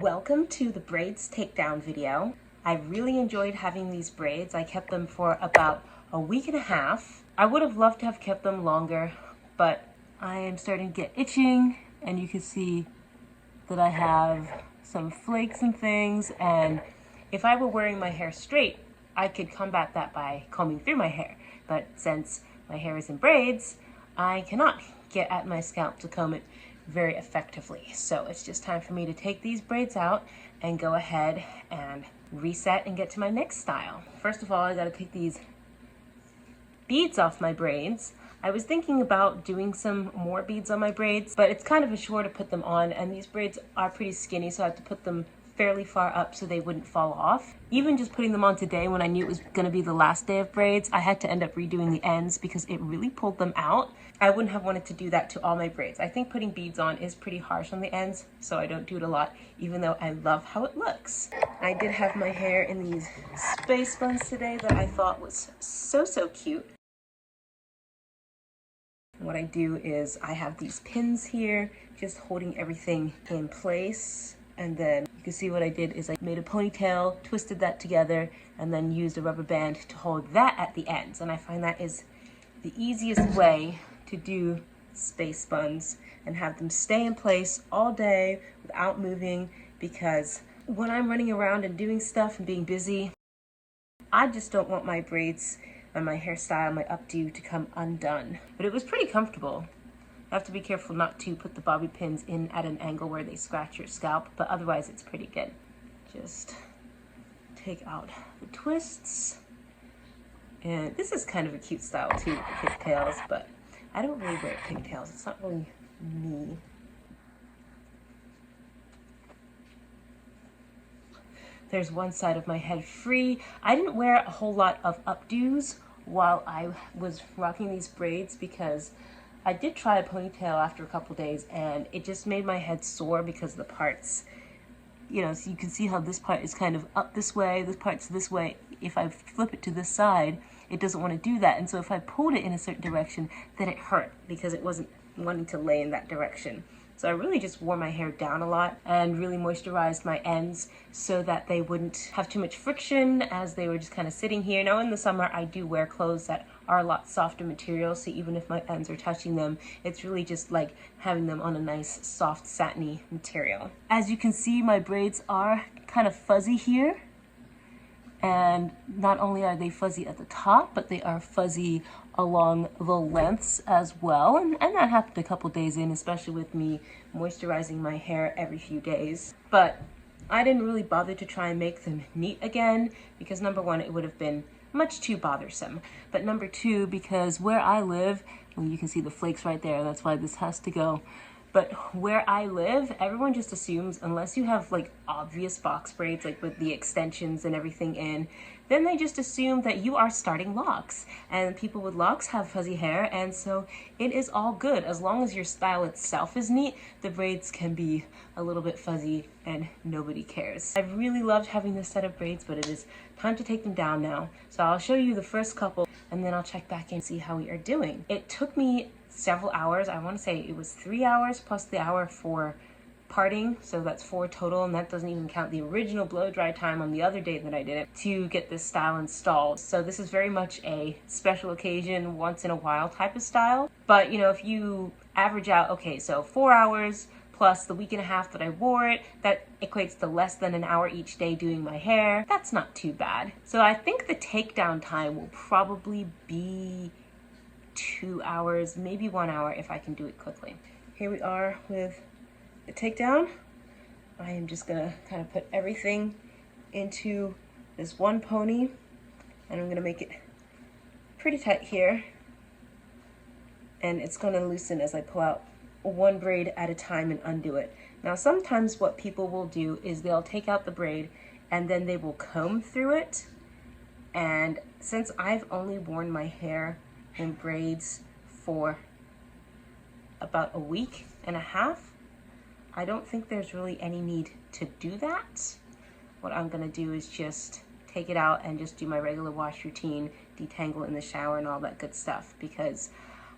Welcome to the Braids Takedown video. I really enjoyed having these braids. I kept them for about a week and a half. I would have loved to have kept them longer, but I am starting to get itching, and you can see that I have some flakes and things, and if I were wearing my hair straight, I could combat that by combing through my hair. But since my hair is in braids, I cannot get at my scalp to comb it very effectively. So it's just time for me to take these braids out and go ahead and reset and get to my next style. First of all, I gotta take these beads off my braids. I was thinking about doing some more beads on my braids, but it's kind of a chore to put them on, and these braids are pretty skinny, so I have to put them fairly far up so they wouldn't fall off. Even just putting them on today when I knew it was gonna be the last day of braids, I had to end up redoing the ends because it really pulled them out. I wouldn't have wanted to do that to all my braids. I think putting beads on is pretty harsh on the ends, so I don't do it a lot, even though I love how it looks. I did have my hair in these space buns today that I thought was so cute. What I do is I have these pins here, just holding everything in place. And then you can see what I did is I made a ponytail, twisted that together, and then used a rubber band to hold that at the ends. And I find that is the easiest way to do space buns and have them stay in place all day without moving, because when I'm running around and doing stuff and being busy, I just don't want my braids and my hairstyle, my updo, to come undone. But it was pretty comfortable. I have to be careful not to put the bobby pins in at an angle where they scratch your scalp, but otherwise it's pretty good. Just take out the twists. And this is kind of a cute style too, with the pigtails, but I don't really wear pigtails. It's not really me. There's one side of my head free. I didn't wear a whole lot of updos while I was rocking these braids because I did try a ponytail after a couple days, and it just made my head sore because the parts, you know, so you can see how this part is kind of up this way, this part's this way. If I flip it to this side, it doesn't want to do that. And so if I pulled it in a certain direction, then it hurt because it wasn't wanting to lay in that direction. So I really just wore my hair down a lot and really moisturized my ends so that they wouldn't have too much friction as they were just kind of sitting here. Now in the summer, I do wear clothes that are a lot softer material, so even if my ends are touching them, it's really just like having them on a nice soft satiny material. As you can see, my braids are kind of fuzzy here. And not only are they fuzzy at the top, but they are fuzzy along the lengths as well. And that happened a couple days in, especially with me moisturizing my hair every few days. But I didn't really bother to try and make them neat again because number one, it would have been much too bothersome. But number two, because where I live, well, you can see the flakes right there, that's why this has to go. But where I live, everyone just assumes, unless you have like obvious box braids, like with the extensions and everything in, then they just assume that you are starting locks. And people with locks have fuzzy hair, and so it is all good. As long as your style itself is neat, the braids can be a little bit fuzzy and nobody cares. I've really loved having this set of braids, but it is time to take them down now. So I'll show you the first couple, and then I'll check back in and see how we are doing. It took me several hours. I want to say it was 3 hours plus the hour for parting, so that's 4 total, and that doesn't even count the original blow dry time on the other day that I did it to get this style installed. So this is very much a special occasion, once in a while type of style. But you know, if you average out, okay, so 4 hours plus the week and a half that I wore it, that equates to less than an hour each day doing my hair. That's not too bad. So I think the takedown time will probably be 2 hours, maybe 1 hour if I can do it quickly. Here we are with the takedown. I am just gonna kind of put everything into this one pony, and I'm gonna make it pretty tight here, and it's gonna loosen as I pull out one braid at a time and undo it. Now sometimes what people will do is they'll take out the braid and then they will comb through it, and since I've only worn my hair in braids for about a week and a half, I don't think there's really any need to do that. What I'm gonna do is just take it out and just do my regular wash routine, detangle in the shower and all that good stuff, because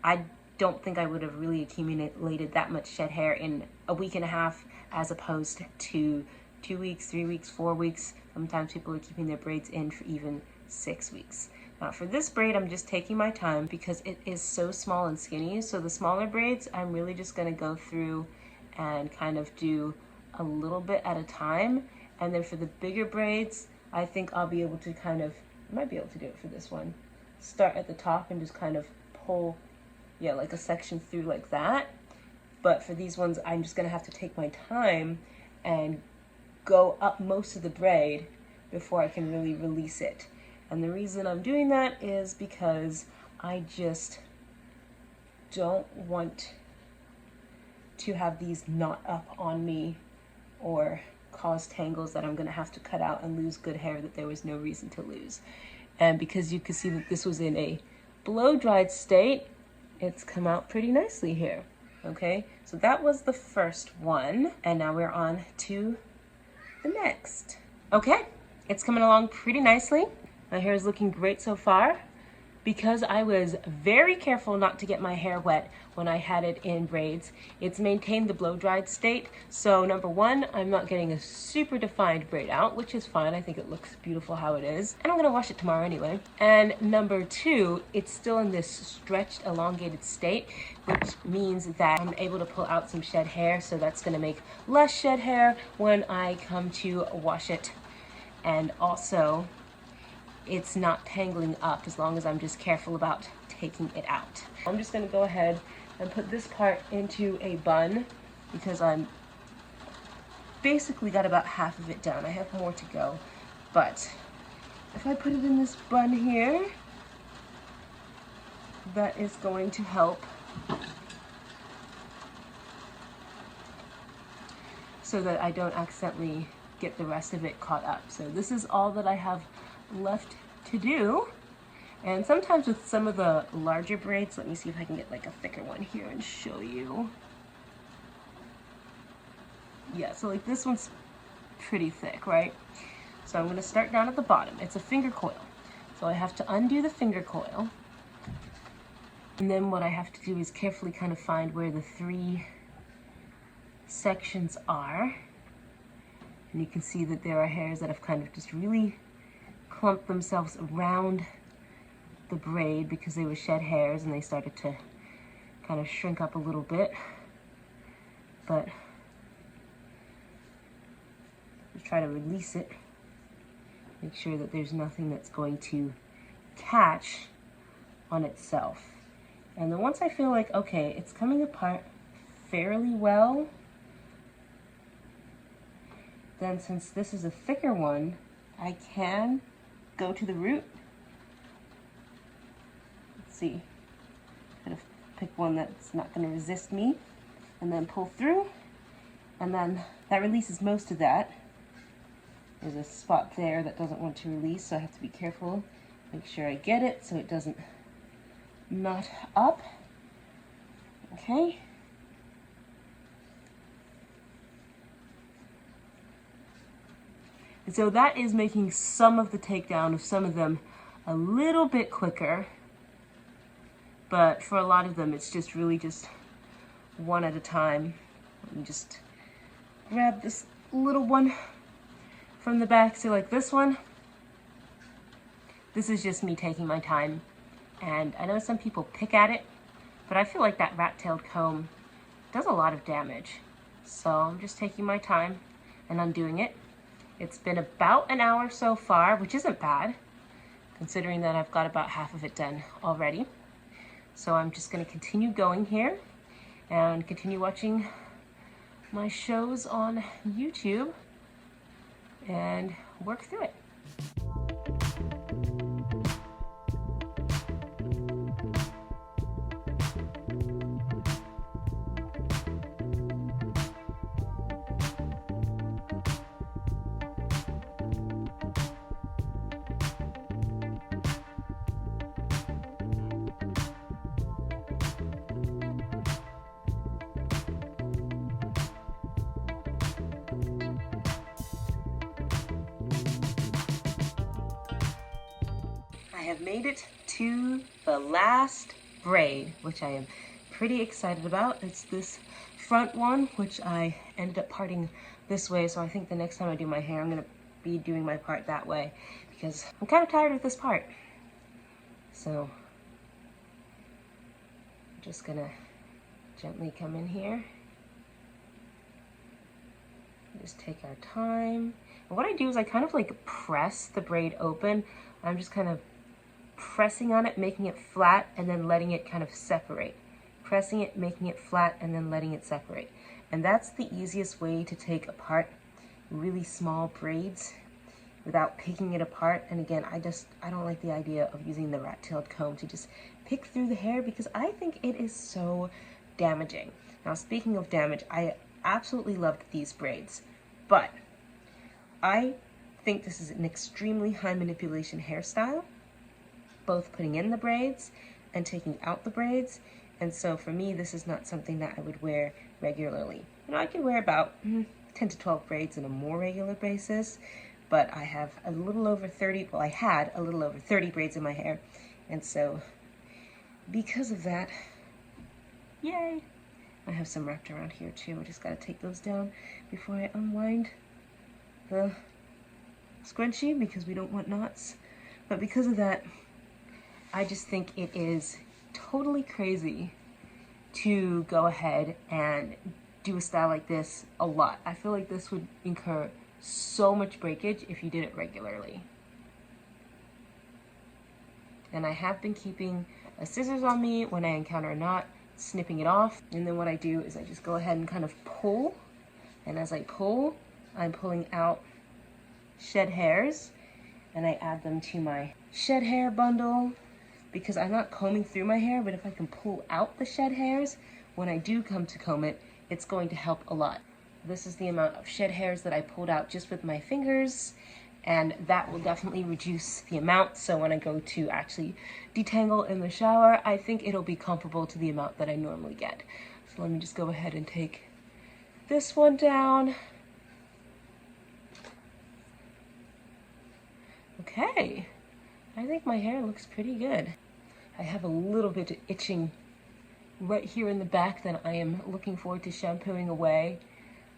I don't think I would have really accumulated that much shed hair in a week and a half as opposed to 2 weeks, 3 weeks, 4 weeks. Sometimes people are keeping their braids in for even 6 weeks. Now for this braid, I'm just taking my time because it is so small and skinny. So the smaller braids, I'm really just gonna go through and kind of do a little bit at a time. And then for the bigger braids, I think I'll be able to kind of, I might be able to do it for this one. Start at the top and just kind of pull, yeah, like a section through like that. But for these ones, I'm just gonna have to take my time and go up most of the braid before I can really release it. And the reason I'm doing that is because I just don't want to have these knot up on me or cause tangles that I'm gonna have to cut out and lose good hair that there was no reason to lose. And because you can see that this was in a blow-dried state, it's come out pretty nicely here. Okay, so that was the first one, and now we're on to the next. Okay, it's coming along pretty nicely. My hair is looking great so far. Because I was very careful not to get my hair wet when I had it in braids, it's maintained the blow-dried state. So number one, I'm not getting a super defined braid out, which is fine. I think it looks beautiful how it is. And I'm gonna wash it tomorrow anyway. And number two, it's still in this stretched, elongated state, which means that I'm able to pull out some shed hair. So that's gonna make less shed hair when I come to wash it. And also, it's not tangling up as long as I'm just careful about taking it out. I'm just gonna go ahead and put this part into a bun because I'm basically got about half of it done. I have more to go, but if I put it in this bun here, that is going to help so that I don't accidentally get the rest of it caught up. So this is all that I have left to do. And sometimes with some of the larger braids, let me see if I can get like a thicker one here and show you. Yeah, so like this one's pretty thick, right? So I'm going to start down at the bottom. It's a finger coil. So I have to undo the finger coil. And then what I have to do is carefully kind of find where the 3 sections are. And you can see that there are hairs that have kind of just really clumped themselves around the braid because they were shed hairs and they started to kind of shrink up a little bit. But just try to release it. Make sure that there's nothing that's going to catch on itself. And then once I feel like, okay, it's coming apart fairly well, then since this is a thicker one, I can go to the root. Let's see, kind of pick one that's not going to resist me and then pull through, and then that releases most of that. There's a spot there that doesn't want to release, so I have to be careful, make sure I get it so it doesn't knot up. Okay. And so that is making some of the takedown of some of them a little bit quicker, but for a lot of them it's just really just one at a time. Let me just grab this little one from the back. So like this one, this is just me taking my time. And I know some people pick at it, but I feel like that rat-tailed comb does a lot of damage. So I'm just taking my time and undoing it. It's been about an hour so far, which isn't bad, considering that I've got about half of it done already. So I'm just going to continue going here and continue watching my shows on YouTube and work through it. I have made it to the last braid, which I am pretty excited about. It's this front one, which I ended up parting this way. So I think the next time I do my hair, I'm gonna be doing my part that way because I'm kind of tired of this part. So I'm just gonna gently come in here. Just take our time. And what I do is I kind of like press the braid open. I'm just kind of pressing on it, making it flat, and then letting it kind of separate. Pressing it, making it flat, and then letting it separate. And that's the easiest way to take apart really small braids without picking it apart. And again, I don't like the idea of using the rat-tailed comb to just pick through the hair because I think it is so damaging. Now, speaking of damage, I absolutely loved these braids, but I think this is an extremely high manipulation hairstyle, both putting in the braids and taking out the braids. And so for me, this is not something that I would wear regularly. You know, I can wear about 10 to 12 braids on a more regular basis, but I have a little over 30, well, I had a little over 30 braids in my hair. And so because of that, yay, I have some wrapped around here too. I just gotta take those down before I unwind the scrunchie because we don't want knots. But because of that, I just think it is totally crazy to go ahead and do a style like this a lot. I feel like this would incur so much breakage if you did it regularly. And I have been keeping a scissors on me when I encounter a knot, snipping it off. And then what I do is I just go ahead and kind of pull. And as I pull, I'm pulling out shed hairs and I add them to my shed hair bundle because I'm not combing through my hair, but if I can pull out the shed hairs, when I do come to comb it, it's going to help a lot. This is the amount of shed hairs that I pulled out just with my fingers, and that will definitely reduce the amount. So when I go to actually detangle in the shower, I think it'll be comparable to the amount that I normally get. So let me just go ahead and take this one down. Okay, I think my hair looks pretty good. I have a little bit of itching right here in the back that I am looking forward to shampooing away.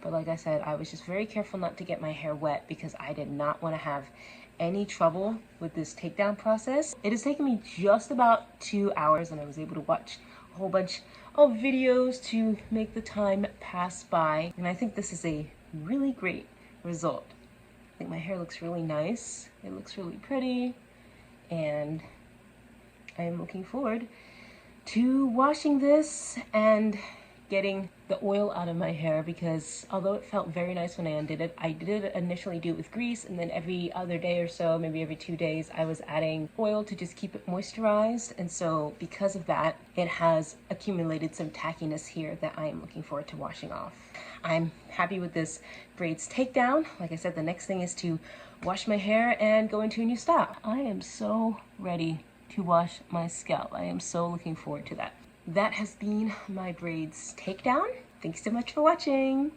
But like I said, I was just very careful not to get my hair wet because I did not want to have any trouble with this takedown process. It has taken me just about 2 hours and I was able to watch a whole bunch of videos to make the time pass by. And I think this is a really great result. I think my hair looks really nice. It looks really pretty. And I am looking forward to washing this and getting the oil out of my hair because although it felt very nice when I undid it, I did initially do it with grease, and then every other day or so, maybe every 2 days, I was adding oil to just keep it moisturized. And so because of that, it has accumulated some tackiness here that I am looking forward to washing off. I'm happy with this Braids Takedown. Like I said, the next thing is to wash my hair and go into a new style. I am so ready to wash my scalp. I am so looking forward to that. That has been my Braids Takedown. Thanks so much for watching.